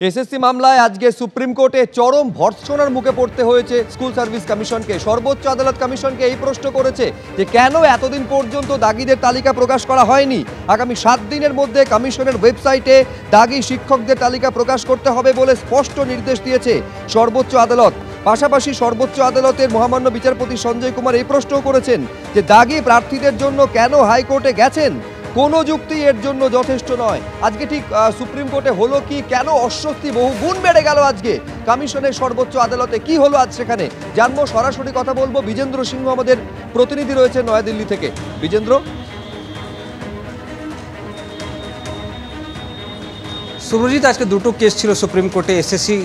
SSC মামলায় আজকে supreme কোর্টে চরম ভর্ৎসনার মুখে পড়তে হয়েছে স্কুল সার্ভিস কমিশনকে। সর্বোচ্চ আদালত কমিশনকে এই প্রশ্ন করেছে যে কেন এতদিন পর্যন্ত দাগিদের তালিকা প্রকাশ করা হয়নি। আগামী 7 দিনের মধ্যে কমিশনের ওয়েবসাইটে দাগি শিক্ষকদের তালিকা প্রকাশ করতে হবে বলে স্পষ্ট নির্দেশ দিয়েছে সর্বোচ্চ আদালত। পাশাপাশি সর্বোচ্চ আদালতের মহামান্য বিচারপতি সঞ্জয় কুমার এই প্রশ্নও করেছেন যে দাগি প্রার্থীদের জন্য কেন হাইকোর্টে গেছেন, কোনো যুক্তি এর জন্য যথেষ্ট নয়। আজকে ঠিক সুপ্রিম কোর্টে হলো কি, কেন অস্বস্তি বহু গুণ বেড়ে গেল আজকে কমিশনের সর্বোচ্চ আদালতে, কি হলো আজ সেখানে জানবো। সরাসরি কথা বলবো, বিজেন্দ্র সিংহ আমাদের প্রতিনিধি রয়েছে নয়াদিল্লি থেকে। বিজেন্দ্র, সুব্রজিৎ, আজকে দুটো কেস ছিল সুপ্রিম কোর্টে এসএসসি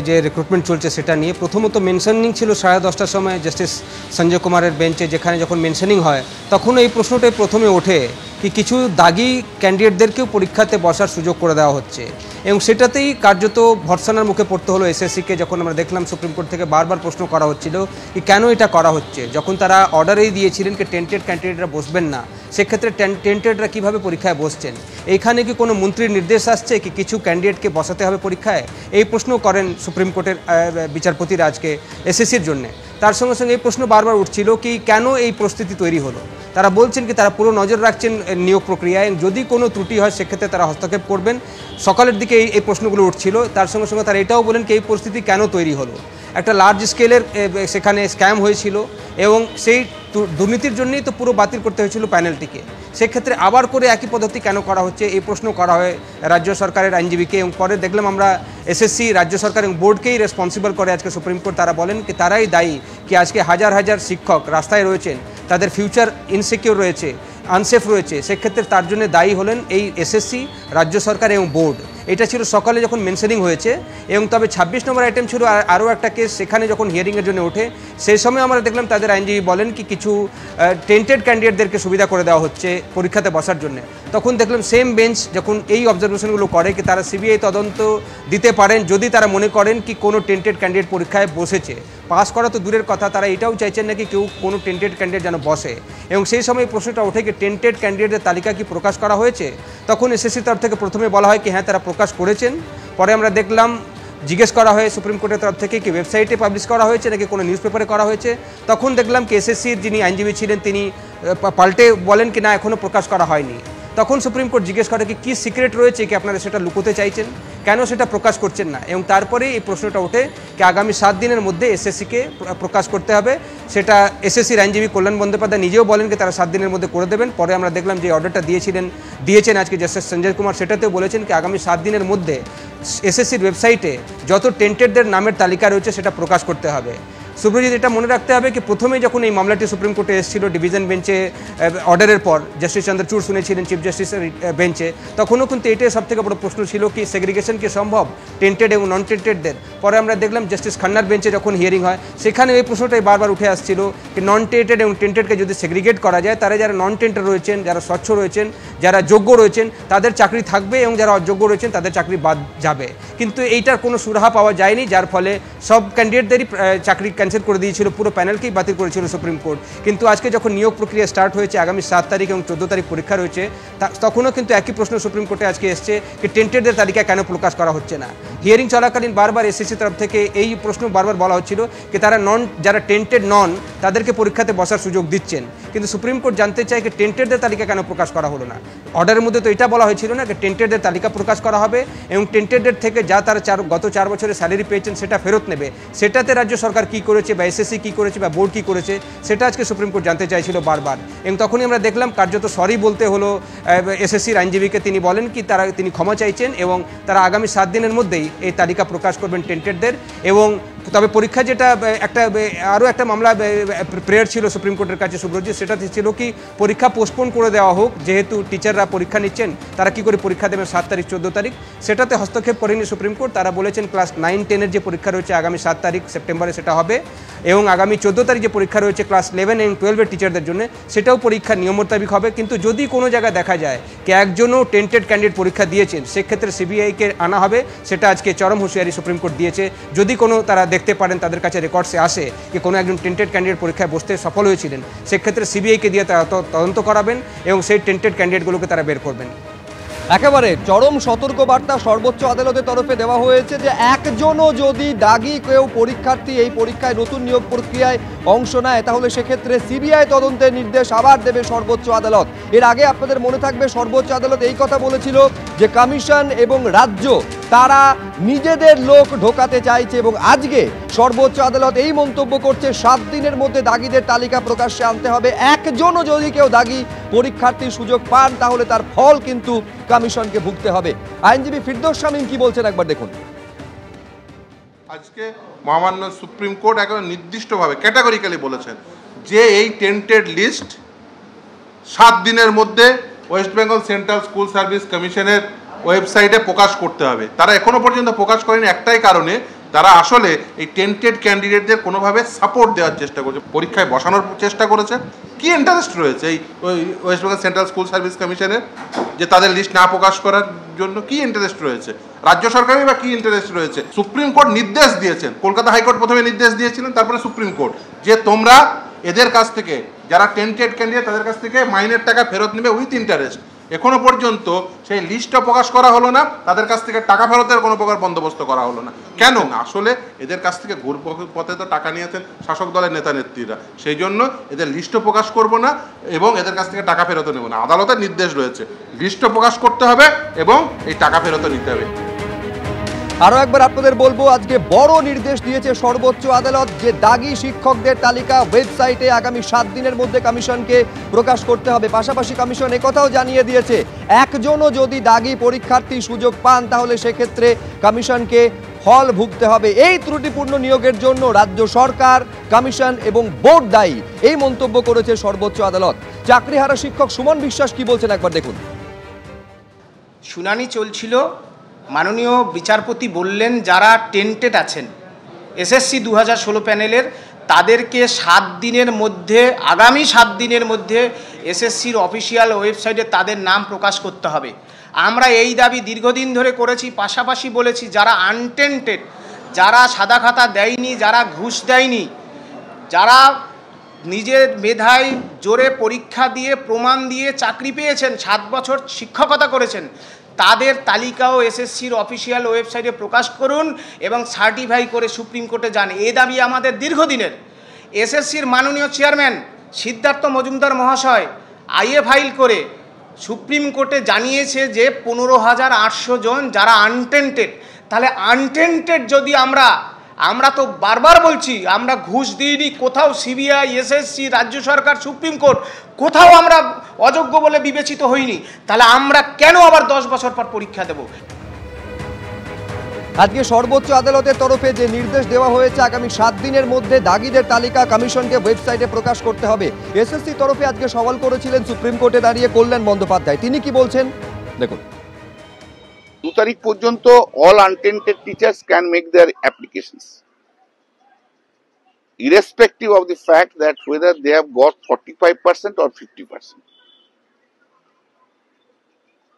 যে রিক্রুটমেন্ট চলছে সেটা নিয়ে। প্রথমত মেনশনিং ছিল 10:30টার সময় জাস্টিস সঞ্জয় কুমারের বেঞ্চে, যেখানে যখন মেনশনিং হয় তখন এই প্রশ্নটাই প্রথমে ওঠে কি কিছু দাগি ক্যান্ডিডেটদেরকেও পরীক্ষাতে বসার সুযোগ করে দেওয়া হচ্ছে, এবং সেটাতেই কার্যত ভর্ৎসনার মুখে পড়তে হলো এসএসসিকে। যখন আমরা দেখলাম সুপ্রিম কোর্ট থেকে বারবার প্রশ্ন করা হচ্ছিল কি কেন এটা করা হচ্ছে, যখন তারা অর্ডারেই দিয়েছিলেন কি টেন্টেড ক্যান্ডিডেটরা বসবেন না, সেক্ষেত্রে টেন্টেডরা কীভাবে পরীক্ষায় বসছেন, এইখানে কি কোনো মন্ত্রীর নির্দেশ আসছে কি কিছু ক্যান্ডিডেটকে বসাতে হবে পরীক্ষায়, এই প্রশ্ন করেন সুপ্রিম কোর্টের বিচারপতিরা আজকে এসএসসির জন্যে। তার সঙ্গে সঙ্গে এই প্রশ্ন বারবার উঠছিল কি কেন এই পরিস্থিতি তৈরি হলো। তারা বলছেন কি তারা পুরো নজর রাখছেন নিয়োগ প্রক্রিয়ায়, যদি কোনো ত্রুটি হয় সেক্ষেত্রে তারা হস্তক্ষেপ করবেন। সকালের দিকে এই প্রশ্নগুলো উঠছিল। তার সঙ্গে সঙ্গে তারা এটাও বলেন কি এই পরিস্থিতি কেন তৈরি হলো, একটা লার্জ স্কেলের সেখানে স্ক্যাম হয়েছিল এবং সেই দুর্নীতির জন্যই তো পুরো বাতিল করতে হয়েছিল প্যানেলটিকে। সেক্ষেত্রে আবার করে একই পদ্ধতি কেন করা হচ্ছে, এই প্রশ্ন করা হয় রাজ্য সরকারের আইনজীবীকে। এবং পরে দেখলাম আমরা এসএসসি রাজ্য সরকার এবং বোর্ডকেই রেসপন্সিবল করে আজকে সুপ্রিম কোর্ট। তারা বলেন কি তারাই দায়ী কি আজকে হাজার হাজার শিক্ষক রাস্তায় রয়েছেন, তাদের ফিউচার ইনসিকিউর রয়েছে, আনসেফ রয়েছে। সেক্ষেত্রে তার জন্য দায়ী হলেন এই এসএসসি, রাজ্য সরকার এবং বোর্ড। এটা ছিল সকালে যখন মেনশনিং হয়েছে। এবং তবে 26 নম্বর আইটেম ছিল আরও একটা কেস, সেখানে যখন হিয়ারিংয়ের জন্য ওঠে সেই সময় আমরা দেখলাম তাদের আইনজীবী বলেন কি কিছু টেন্টেড ক্যান্ডিডেটদেরকে সুবিধা করে দেওয়া হচ্ছে পরীক্ষাতে বসার জন্য। তখন দেখলাম সেম বেঞ্চ যখন এই অবজারভেশনগুলো করে কি তারা সিবিআই তদন্ত দিতে পারেন যদি তারা মনে করেন কি কোনো টেন্টেড ক্যান্ডিডেট পরীক্ষায় বসেছে। পাস করা তো দূরের কথা, তারা এটাও চাইছেন নাকি কেউ কোনো টেন্টেড ক্যান্ডিডেট যেন বসে। এবং সেই সময় প্রশ্নটা ওঠে কি টেন্টেড ক্যান্ডিডেটের তালিকা কি প্রকাশ করা হয়েছে। তখন এসএসসির তরফ থেকে প্রথমে বলা হয় কি হ্যাঁ তারা প্রকাশ করেছেন। পরে আমরা দেখলাম জিজ্ঞেস করা হয় সুপ্রিম কোর্টের তরফ থেকে কি ওয়েবসাইটে পাবলিশ করা হয়েছে নাকি কোনো নিউজ পেপারে করা হয়েছে। তখন দেখলাম কি এসএসসির যিনি আইনজীবী ছিলেন তিনি পাল্টে বলেন কি না এখনও প্রকাশ করা হয়নি। তখন সুপ্রিম কোর্ট জিজ্ঞেস করে কি সিক্রেট রয়েছে কি আপনারা সেটা লুকোতে চাইছেন, কেন সেটা প্রকাশ করছেন না। এবং তারপরে এই প্রশ্নটা ওঠে কি আগামী 7 দিনের মধ্যে এসএসসিকে প্রকাশ করতে হবে। সেটা এসএসসির আইনজীবী কল্যাণ বন্দ্যোপাধ্যায় নিজেও বলেন কি তারা 7 দিনের মধ্যে করে দেবেন। পরে আমরা দেখলাম যে অর্ডারটা দিয়েছেন আজকে জাস্টিস সঞ্জয় কুমার, সেটাতেও বলেছেন কি আগামী 7 দিনের মধ্যে এসএসসির ওয়েবসাইটে যত টেন্টেডদের নামের তালিকা রয়েছে সেটা প্রকাশ করতে হবে। সুব্রজিৎ, এটা মনে রাখতে হবে কি প্রথমেই যখন এই মামলাটি সুপ্রিম কোর্টে এসেছিল ডিভিশন বেঞ্চে অর্ডারের পর জাস্টিস চন্দ্রচূড় শুনেছিলেন চিফ জাস্টিসের বেঞ্চে, তখনও কিন্তু এটাই সবথেকে বড় প্রশ্ন ছিল কি সেগ্রিগেশন কি সম্ভব টেন্টেড এবং নন টেন্টেডদের। পরে আমরা দেখলাম জাস্টিস খান্নার বেঞ্চে যখন হিয়ারিং হয় সেখানে এই প্রশ্নটাই বারবার উঠে আসছিল কি নন টেন্টেড এবং টেন্টেডকে যদি সেগ্রিগেট করা যায় তারা যারা নন টেন্টেড রয়েছেন, যারা স্বচ্ছ রয়েছেন, যারা যোগ্য রয়েছেন তাদের চাকরি থাকবে এবং যারা অযোগ্য রয়েছেন তাদের চাকরি বাদ যাবে। কিন্তু এইটার কোনো সুরাহা পাওয়া যায়নি, যার ফলে সব ক্যান্ডিডেটদেরই চাকরি ক্যান্সেল করে দিয়েছিল, পুরো প্যানেলকেই বাতিল করেছিল সুপ্রিম কোর্ট। কিন্তু আজকে যখন নিয়োগ প্রক্রিয়া স্টার্ট হয়েছে, আগামী 7 তারিখ এবং 14 তারিখ পরীক্ষা রয়েছে, তখনও কিন্তু একই প্রশ্ন সুপ্রিম কোর্টে আজকে এসছে কি টেন্টেডদের তালিকা কেন প্রকাশ করা হচ্ছে না। হিয়ারিং চলাকালীন বারবার এসএসসি তরফ থেকে এই প্রশ্ন বারবার বলা হচ্ছিল কি তারা যারা টেন্টেড নন তাদেরকে পরীক্ষাতে বসার সুযোগ দিচ্ছেন। কিন্তু সুপ্রিম কোর্ট জানতে চায় কি টেন্টেডদের তালিকা কেন প্রকাশ করা হলো না। অর্ডারের মধ্যে তো এটা বলা হয়েছিল না কি টেন্টেডদের তালিকা প্রকাশ করা হবে এবং টেন্টেডদের থেকে যা তারা গত 4 বছরে স্যালারি পেয়েছেন সেটা ফেরত নেবে। সেটাতে রাজ্য সরকার কী করেছে বা এসএসসি কী করেছে বা বোর্ড কী করেছে সেটা আজকে সুপ্রিম কোর্ট জানতে চাইছিল বারবার। এবং তখনই আমরা দেখলাম কার্যত সরি বলতে হলো এসএসসির আইনজীবীকে। তিনি বলেন কি তিনি ক্ষমা চাইছেন এবং তারা আগামী 7 দিনের মধ্যেই এই তালিকা প্রকাশ করবেন টেন্টেডদের। এবং তবে পরীক্ষা যেটা আরও একটা মামলা প্রেয়ার ছিল সুপ্রিম কোর্টের কাছে সুব্রজিৎ, সেটা ছিল কি পরীক্ষা পোস্টপোন করে দেওয়া হোক, যেহেতু টিচাররা পরীক্ষা নিচ্ছেন তারা কি করে পরীক্ষা দেবেন 7 তারিখ 14 তারিখ, সেটাতে হস্তক্ষেপ করেনি সুপ্রিম কোর্ট। তারা বলেছেন ক্লাস 9-10-এর যে পরীক্ষা রয়েছে আগামী 7 তারিখ সেপ্টেম্বরে সেটা হবে এবং আগামী 14 তারিখ যে পরীক্ষা রয়েছে ক্লাস 11 এবং 12-এর টিচারদের জন্য সেটাও পরীক্ষা নিয়ম মোতাবেক হবে। কিন্তু যদি কোনো জায়গায় দেখা যায় কি একজনও টেন্টেড ক্যান্ডিডেট পরীক্ষা দিয়েছেন সেক্ষেত্রে সিবিআইকে আনা হবে। সেটা আজকে চরম হুঁশিয়ারি সুপ্রিম কোর্ট দিয়েছে। যদি কোনো তারা দেখতে পারেন তাদের কাছে রেকর্ডসে আসে কি কোনো একজন টেন্টেড ক্যান্ডিডেট পরীক্ষায় বসতে সফল হয়েছিলেন সেক্ষেত্রে সিবিআইকে দিয়ে তারা তদন্ত করাবেন এবং সেই টেন্টেড ক্যান্ডিডেটগুলোকে তারা বের করবেন। একেবারে চরম সতর্কবার্তা সর্বোচ্চ আদালতের তরফে দেওয়া হয়েছে যে একজনও যদি দাগি কেউ পরীক্ষার্থী এই পরীক্ষায় নতুন নিয়োগ প্রক্রিয়ায় অংশ নেয় তাহলে সেক্ষেত্রে সিবিআই তদন্তের নির্দেশ আবার দেবে সর্বোচ্চ আদালত। এর আগে আপনাদের মনে থাকবে সর্বোচ্চ আদালত এই কথা বলেছিল যে কমিশন এবং রাজ্য তারা নিজেদের লোক ঢোকাতে চাইছে এবং আজকে সর্বোচ্চ আদালত এই মন্তব্য করছে 7 দিনের মধ্যে দাগিদের তালিকা প্রকাশ্যে আনতে হবে। একজনও যদি কেউ দাগি পরীক্ষার্থীর সুযোগ পান তাহলে তার ফল কিন্তু কমিশনকে ভুগতে হবে। আইনজীবী ফিরদৌস শামীম কি বলছেন একবার দেখুন। আজকে মহামান্য সুপ্রিম কোর্ট একদম নির্দিষ্টভাবে ক্যাটাগরিক্যালি বলেছেন যে এই টেন্টেড লিস্ট 7 দিনের মধ্যে West Bengal central school service কমিশনের ওয়েবসাইটে প্রকাশ করতে হবে। তারা এখনো পর্যন্ত প্রকাশ করেনি একটাই কারণে, তারা আসলে এই টেন্টেড ক্যান্ডিডেটদের কোনোভাবে সাপোর্ট দেওয়ার চেষ্টা করছে, পরীক্ষায় বসানোর চেষ্টা করেছে। কি ইন্টারেস্ট রয়েছে এই West Bengal central school service কমিশনের যে তাদের লিস্ট না প্রকাশ করার জন্য কি ইন্টারেস্ট রয়েছে? রাজ্য সরকারের বা কি ইন্টারেস্ট রয়েছে? সুপ্রিম কোর্ট নির্দেশ দিয়েছেন, কলকাতা হাইকোর্ট প্রথমে নির্দেশ দিয়েছিলেন, তারপরে সুপ্রিম কোর্ট, যে তোমরা এদের কাছ থেকে যারা টেন্টেড ক্যান্ডিডেট তাদের কাছ থেকে মাইনের টাকা ফেরত নেবে উইথ ইন্টারেস্ট। এখনো পর্যন্ত সেই লিস্টটা প্রকাশ করা হলো না, তাদের কাছ থেকে টাকা ফেরতের কোনো প্রকার বন্দোবস্ত করা হলো না। কেন? আসলে এদের কাছ থেকে ঘুর পথে তো টাকা নিয়েছেন শাসক দলের নেতা নেত্রীরা, সেই জন্য এদের লিস্টও প্রকাশ করব না এবং এদের কাছ থেকে টাকা ফেরতও নেব না। আদালতের নির্দেশ রয়েছে লিস্টও প্রকাশ করতে হবে এবং এই টাকা ফেরতও নিতে হবে। আরো একবার আপনাদের বলবো আজকে বড় নির্দেশ দিয়েছে সর্বোচ্চ আদালত যে দাগি শিক্ষকদের তালিকা ওয়েবসাইটে আগামী 7 দিনের মধ্যে কমিশনকে প্রকাশ করতে হবে। পাশাপাশি কমিশন একথাও জানিয়ে দিয়েছে একজনও যদি দাগি পরীক্ষার্থী সুযোগ পান তাহলে সেক্ষেত্রে কমিশনকে ফল ভুগতে হবে। এই ত্রুটিপূর্ণ নিয়োগের জন্য রাজ্য সরকার, কমিশন এবং বোর্ড দায়ী, এই মন্তব্য করেছে সর্বোচ্চ আদালত। চাকরিহারা শিক্ষক সুমন বিশ্বাস কি বলছেন একবার দেখুন। শুনানি চলছিল, মাননীয় বিচারপতি বললেন যারা টেন্টেড আছেন এসএসসি 2016 প্যানেলের তাদেরকে 7 দিনের মধ্যে, আগামী 7 দিনের মধ্যে এসএসসির অফিসিয়াল ওয়েবসাইটে তাদের নাম প্রকাশ করতে হবে। আমরা এই দাবি দীর্ঘদিন ধরে করেছি, পাশাপাশি বলেছি যারা আনটেন্টেড, যারা সাদা খাতা দেয়নি, যারা ঘুষ দেয়নি, যারা নিজের মেধায় জোরে পরীক্ষা দিয়ে প্রমাণ দিয়ে চাকরি পেয়েছেন, 7 বছর শিক্ষকতা করেছেন, তাদের তালিকাও এসএসসির অফিসিয়াল ওয়েবসাইটে প্রকাশ করুন এবং সার্টিফাই করে সুপ্রিম কোর্টে যান। এই দাবি আমাদের দীর্ঘদিনের। এসএসসির মাননীয় চেয়ারম্যান সিদ্ধার্থ মজুমদার মহাশয় আইএ ফাইল করে সুপ্রিম কোর্টে জানিয়েছে যে 15,800 জন যারা আনটেন্টেড। তাহলে আনটেন্টেড যদি আমরা তো বারবার বলছি আমরা ঘুষ দিইনি, কোথাও সিবিআই, এসএসসি, রাজ্য সরকার, সুপ্রিম কোর্ট কোথাও আমরা অযোগ্য বলে বিবেচিত হইনি, তাহলে আমরা কেন আবার 10 বছর পর পরীক্ষা দেব? আজকে সর্বোচ্চ আদালতের তরফে যে নির্দেশ দেওয়া হয়েছে আগামী 7 দিনের মধ্যে দাগিদের তালিকা কমিশনকে ওয়েবসাইটে প্রকাশ করতে হবে। এসএসসি তরফে আজকে সওয়াল করেছিলেন সুপ্রিম কোর্টে দাঁড়িয়ে কল্যাণ বন্দ্যোপাধ্যায়, তিনি কি বলছেন দেখুন। 2 তারিখ পর্যন্ত all untainted teachers can make their applications irrespective of the fact that whether they have got 45% or 50%.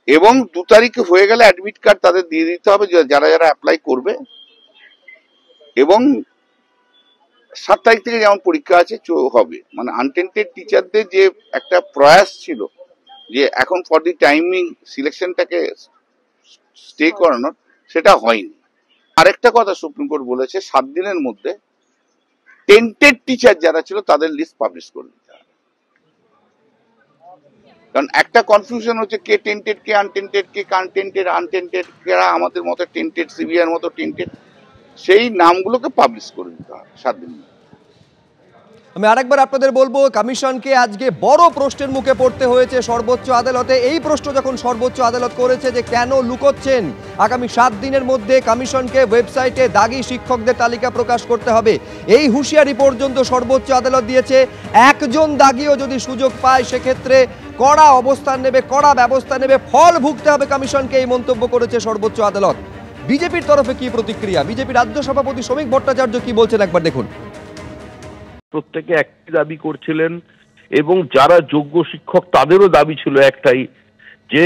এবং 2 তারিখে হয়ে গেলে অ্যাডমিট কার্ড তাদের দিয়ে দিতে হবে যারা যারা অ্যাপ্লাই করবে, এবং 7 তারিখ থেকে যেমন পরীক্ষা আছে হবে। মানে আনটেন্টেড টিচারদের যে একটা প্রয়াস ছিল যে এখন ফর দি টাইমিং সিলেকশনটাকে স্টে করানোর, সেটা হয়নি। আরেকটা কথা সুপ্রিম কোর্ট বলেছে 7 দিনের মধ্যে টেন্টেড টিচার যারা ছিল তাদের লিস্ট পাবলিশ করে দিতে হবে। কারণ একটা কনফিউশন হচ্ছে কে টেন্টেড, কে আনটেন্টেড, কে আনটেন্টেড, কারা আমাদের মতো টেন্টেড, সিবিআর মতো টেন্টেড, সেই নামগুলোকে পাবলিশ করে দিতে হবে 7 দিন। আমি আরেকবার আপনাদের বলবো কমিশনকে আজকে বড় প্রশ্নের মুখে পড়তে হয়েছে সর্বোচ্চ আদালতে। এই প্রশ্ন যখন সর্বোচ্চ আদালত করেছে যে কেন লুকোচ্ছেন, আগামী 7 দিনের মধ্যে কমিশনকে ওয়েবসাইটে দাগি শিক্ষকদের তালিকা প্রকাশ করতে হবে, এই হুঁশিয়ারি পর্যন্ত সর্বোচ্চ আদালত দিয়েছে। একজন দাগিও যদি সুযোগ পায় সেক্ষেত্রে কড়া অবস্থান নেবে, কড়া ব্যবস্থা নেবে, ফল ভুগতে হবে কমিশনকে, এই মন্তব্য করেছে সর্বোচ্চ আদালত। বিজেপির তরফে কি প্রতিক্রিয়া, বিজেপি রাজ্য সভাপতি শ্রমিক ভট্টাচার্য কি বলছেন একবার দেখুন। প্রত্যেকে একই দাবি করছিলেন এবং যারা যোগ্য শিক্ষক তাদেরও দাবি ছিল একটাই, যে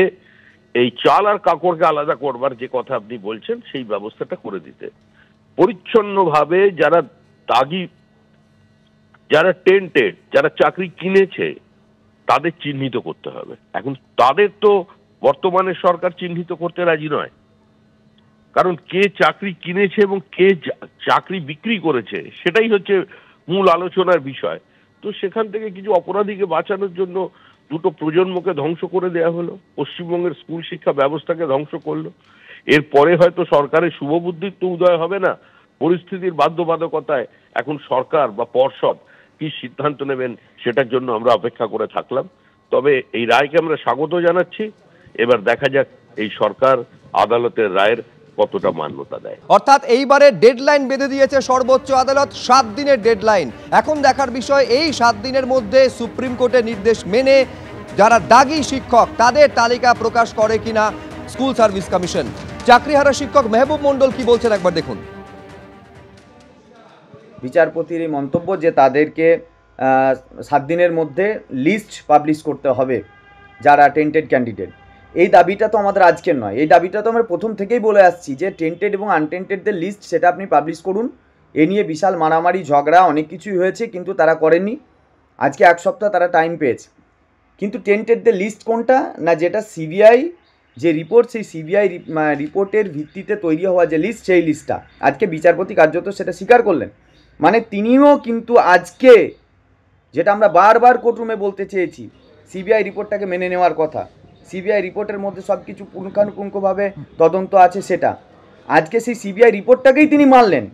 এই চাল আর কাকড়কে আলাদা করবার যে কথা আপনি বলছেন সেই ব্যবস্থাটা করে দিতে, পরিচ্ছন্নভাবে যারা দাগি, যারা টেন্টেড, যারা চাকরি কিনেছে তাদের চিহ্নিত করতে হবে। এখন তাদের তো বর্তমানে সরকার চিহ্নিত করতে রাজি নয়, কারণ কে চাকরি কিনেছে এবং কে চাকরি বিক্রি করেছে সেটাই হচ্ছে মূল আলোচনার বিষয়। তো সেখান থেকে কিছু অপরাধীকে বাঁচানোর জন্য দুটো প্রজন্মকে ধ্বংস করে দেয়া হলো, পশ্চিমবঙ্গের স্কুল শিক্ষা ব্যবস্থাকে ধ্বংস করলো। এরপরে হয়তো সরকারের শুভবুদ্ধির তো উদয় হবে না, পরিস্থিতির বাধ্যবাধকতায় এখন সরকার বা পর্ষদ কি সিদ্ধান্ত নেবেন সেটার জন্য আমরা অপেক্ষা করে থাকলাম। তবে এই রায়কে আমরা স্বাগত জানাচ্ছি। এবার দেখা যাক এই সরকার আদালতের রায়ের কতটা মান্যতা দেয়। অর্থাৎ এইবারে ডেডলাইন বেঁধে দিয়েছে সর্বোচ্চ আদালত, 7 দিনের ডেডলাইন। এখন দেখার বিষয় এই 7 দিনের মধ্যে সুপ্রিম কোর্টের নির্দেশ মেনে যারা দাগী শিক্ষক তাদের তালিকা প্রকাশ করে কিনা স্কুল সার্ভিস কমিশন। চাকরিহারা শিক্ষক মেহবুব মন্ডল কি বলছেন একবার দেখুন। বিচারপতির এই মন্তব্য যে তাদেরকে 7 দিনের মধ্যে লিস্ট পাবলিশ করতে হবে যারা টেন্টেড ক্যান্ডিডেট, এই দাবিটা তো আমাদের আজকের নয়, এই দাবিটা তো আমরা প্রথম থেকেই বলে আসছি যে টেন্টেড এবং আনটেন্টেডদের লিস্ট সেটা আপনি পাবলিশ করুন। এ নিয়ে বিশাল মারামারি ঝগড়া অনেক কিছুই হয়েছে, কিন্তু তারা করেননি। আজকে 1 সপ্তাহ তারা টাইম পেয়েছে, কিন্তু টেন্টেডদের লিস্ট কোনটা না, যেটা সিবিআই যে রিপোর্ট, সেই সিবিআই রিপোর্টের ভিত্তিতে তৈরি হওয়া যে লিস্ট, সেই লিস্টটা আজকে বিচারপতি কার্যত সেটা স্বীকার করলেন। মানে তিনিও কিন্তু আজকে, যেটা আমরা বারবার কোর্টরুমে বলতে চেয়েছি, সিবিআই রিপোর্টটাকে মেনে নেওয়ার কথা, সিবিআই রিপোর্টের মধ্যে সব কিছু পুঙ্খানুপুঙ্খভাবে তদন্ত আছে, সেটা আজকে সেই সিবিআই রিপোর্টটাকেই তিনি মানলেন।